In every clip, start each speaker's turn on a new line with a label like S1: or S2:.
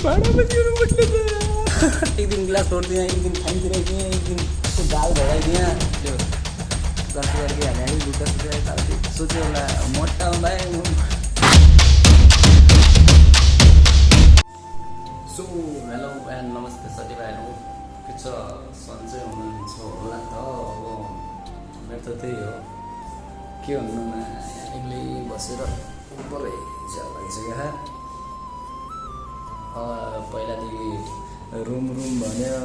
S1: भाडा पनि गर्नुपर्छ त। एक दिन गिलास तोडिदिएँ, एक दिन खाइन तिराइदिएँ, एक दिन त्यो दाल ढलाइदिएँ, त्यो दस करके हालेँ, दुःख सुख यताउति सोच्यो होला मोटा हुँदा सो हेलो एन्ड नमस्ते साथीभाइहरू, के छ सन्चै हुनुहुन्छ होला त। अब मेरो त त्यही हो, के भन्नुमा एक्लै बसेर उपरै च्याउ लागिसक्यो। पहिलादेखि रुम भन्यो,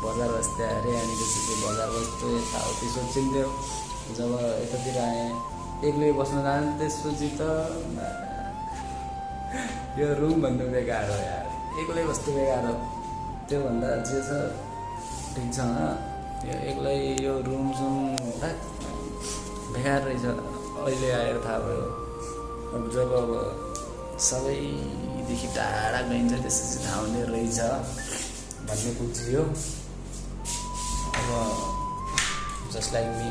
S1: बजार बस्दै अरे, अनि त्यसपछि बजार बस्दै यताउति सोचिन्थ्यो। जब यतातिर आएँ एक्लै बस्न जानु त्यसपछि त यो रुम भन्नु बेकार हो यार, एक्लै बस्नु बेकार हो। त्योभन्दा जे छ ठिक छ, यो एक्लै यो रुम सुम बेकार रहेछ। अहिले आएर थाहा भयो, अब जब सबैदेखि टाढा गइन्छ त्यसपछि थाहा हुने रहेछ भन्ने बुझियो। अब जसलाई मी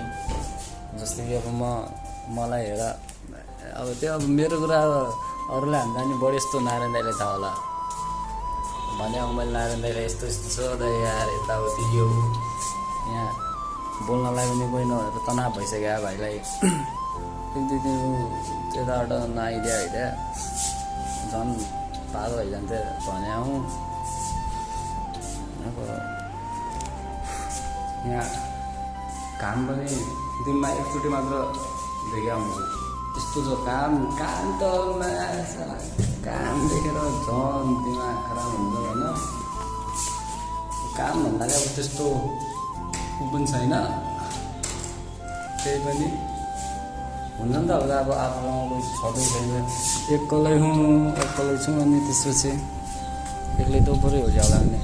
S1: जस्तै कि अब मलाई हेर, अब त्यो अब मेरो कुरा अरूलाई हान्दा नि बढी यस्तो नारायण दाइलाई थाहा होला भने। अब मैले नारायण दाइलाई यस्तो यस्तो छ त यार, यताउति यो यहाँ बोल्नलाई पनि कोही नभएर तनाव भइसक्यो भाइलाई। एक दुई दिन त्यताबाट नआइदिया होइन झन् पागल भइजान्थ्यो भने हौ। अब यहाँ काम पनि दिनमा एकचोटि मात्र देखिया हुन्छ। त्यस्तो छ काम त काम देखेर झन् दिमाग खराब हुन्छ होइन। काम भन्नाले अब त्यस्तो ऊ पनि छैन, त्यही पनि हुन्छ नि त। अब आफूलाई कोही छँदै छैन, एक्लै छु, अनि त्यसपछि एक्लै त पऱ्यो हो ज्याउ लाग्ने।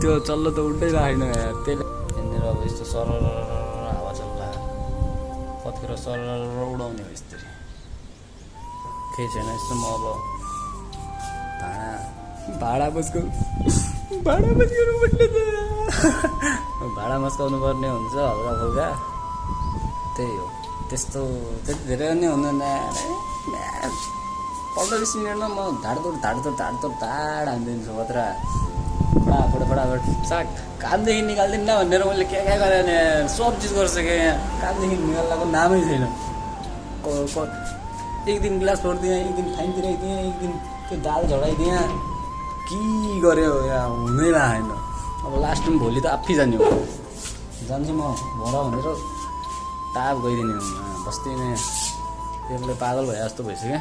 S1: त्यो चल्लो त उल्टै राखेन यार, त्यसले त्यहाँनिर अब यस्तो सरर हावा चल्ला, कतिखेर सरर उडाउने हो यस्तरी। केही छैन यस्तो। म अब भाडा मस्काउनुपर्छ त। भाडा मस्काउनु पर्ने हुन्छ हल्का फुल्का, त्यही हो। त्यस्तो त्यति धेरै नै हुँदैन। 15-20 मिनटमा म धाडतोड हानिदिन्छु खतरा। फटाफट साग कामदेखि निकाल्दिनँ भनेर मैले के गरेँ भने सब चिज गर्छु क्या। यहाँ कामदेखि निकाल्नको नामै छैन। एक दिन गिलास तोडिदिएँ, एक दिन खाइन तिराइदिएँ, एक दिन त्यो दाल झडाइदिएँ, के गऱ्यो यहाँ हुनै लागेन। अब लास्टमा भोलि त आफै जाने हो, जान्छु म भर भनेर टाप गइदिने हो। बस्दिनँ त्यसले पागल भए जस्तो भइसक्यो।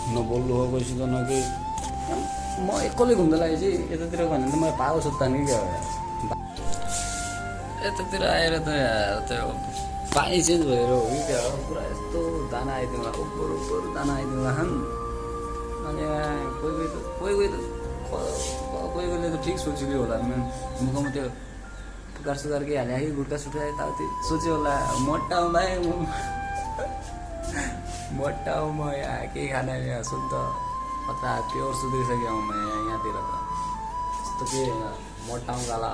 S1: नबोल्नु हो कोहीसित न केही। म एक्लै घुम्दा लागि चाहिँ यतातिर भन्यो भने त मलाई पागल सुत्ता नि क्या हो। यतातिर आएर त त्यो पानी चेन्ज भएर हो कि क्या हो, पुरा यस्तो दाना आइदिउँला, उपर दाना आइदिउँला खान्। अनि कोहीले त ठिक सोचिदियो होला, मुखमा त्यो पुकार सुकार के हाले कि गुट्का सुट्का यताउति सोच्यो होला मोटा हुँदा म यहाँ केही खाना यहाँ शुद्ध कता प्योर सुध्रिसक्यो म यहाँतिर त। त्यस्तो के मोटाउँ गाला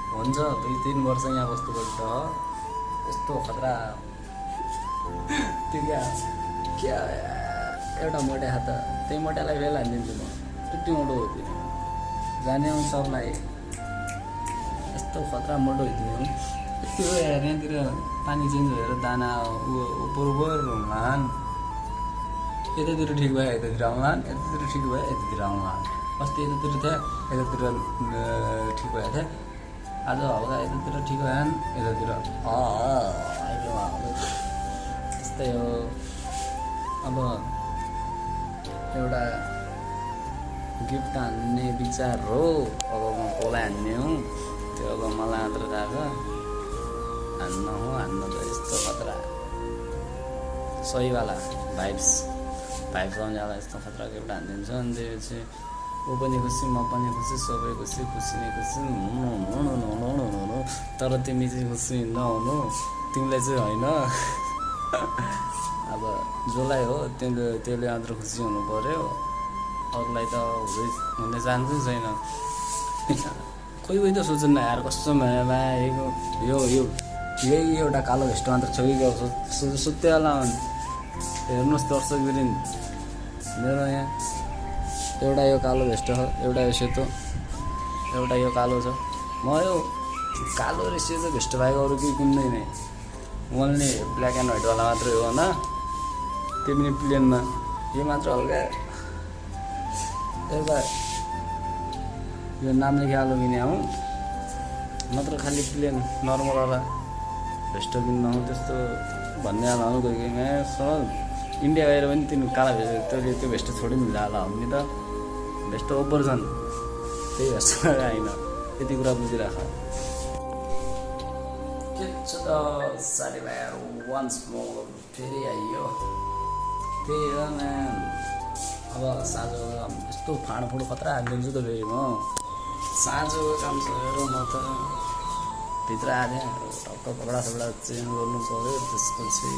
S1: हुन्छ, 2-3 वर्ष यहाँ बस्नुपर्छ। यस्तो खतरा त्यो क्या एउटा मोटा हात, त्यही मोटालाई फेल हानिदिन्छु म। त्यति मोटो हो त्यो, जाने आउँ सबलाई यस्तो खतरा मोटो होइदिनु। त्यो यहाँतिर पानी चेन्ज भएर दाना उपर हुलान्, यतातिर ठिक भयो यतातिर आउलान्, यतातिर ठिक भयो यतातिर आउलान्। अस्ति यतातिर थियो, यतातिर ठिक भएको थियो। आज हल्का यतातिर ठिक भएन, यतातिर यस्तै हो। अब एउटा गिफ्ट हान्ने विचार हो, अब म कसलाई हान्ने हुँ त्यो अब मलाई मात्र थाहा छ। हान्न त यस्तो खतरा सहीवाला भाइब्स आउँछ, यस्तो खतरा गिफ्ट हानिदिन्छ। अनि त्यसपछि ऊ पनि खुसी, म पनि खुसी, सबै खुसी नै खुसी। तर तिमी चाहिँ खुसी नहुनु, तिमीलाई चाहिँ होइन। अब जसलाई हो त्यसले मात्र खुसी हुनु पऱ्यो, अरूलाई त हुने चान्सै छैन। कोही त सोच्नु यार कस्तो माया यो यही एउटा कालो भेस्ट मात्र छ कि सुत्यो होला हेर्नुहोस् दर्शक बिरिन मेरो यहाँ एउटा यो कालो भेस्ट छ, एउटा यो सेतो, एउटा यो कालो छ। म यो कालो र सेतो भेस्ट बाहेक अरू केही किन्दैन, ओन्ली ब्ल्याक एन्ड व्हाइटवाला मात्रै हो होइन, त्यो पनि प्लेनमा। यो मात्र हल्का एउटा यो नाम लेखिहाल्नु किने हौ, नत्र खालि प्लेन नर्मलवाला भेस्ट किन्न हो त्यस्तो भन्ने हाल्नु कोही कोही सर इन्डिया गएर पनि तिनी काला भेस्ट तैँले त्यो भेस्ट छोडिदिनु होला भन्ने त भेस्ट ओभर छन्, त्यही भेस्ट होइन यति कुरा बुझिराख। के छ त साथीभाइहरू, वान्स मोर फेरि आइयो त्यही हो म्याम। अब साँझको काम यस्तो फाँडफुँड खतरा हालिदिन्छु त फेरि म, साँझको काम सकेर म त भित्र आएँ टक्क कपडा सपडा चेन्ज गर्नु पऱ्यो, त्यसपछि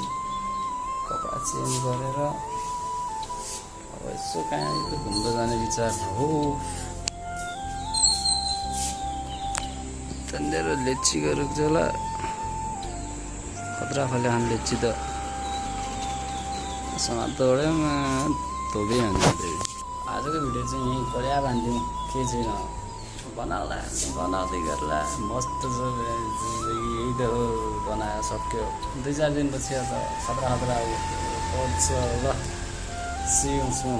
S1: कपडा चेन्ज गरेर अब यसो कहाँ घुम्न जाने विचार हो। त्यहाँनिर लेची गरेको छ होला खतरा खाले खाने लेची त समातोडेमा धोबिहाल्छ। आजको भिडियो चाहिँ यहीँ पर्या भन्थ्यौँ, केही छैन बनाउला बनाउँदै गर्ला मस्त छ यही त हो, बनाएर सक्यो 2-4 दिनपछि त खतरा खतरा अब ल सी यू सुन।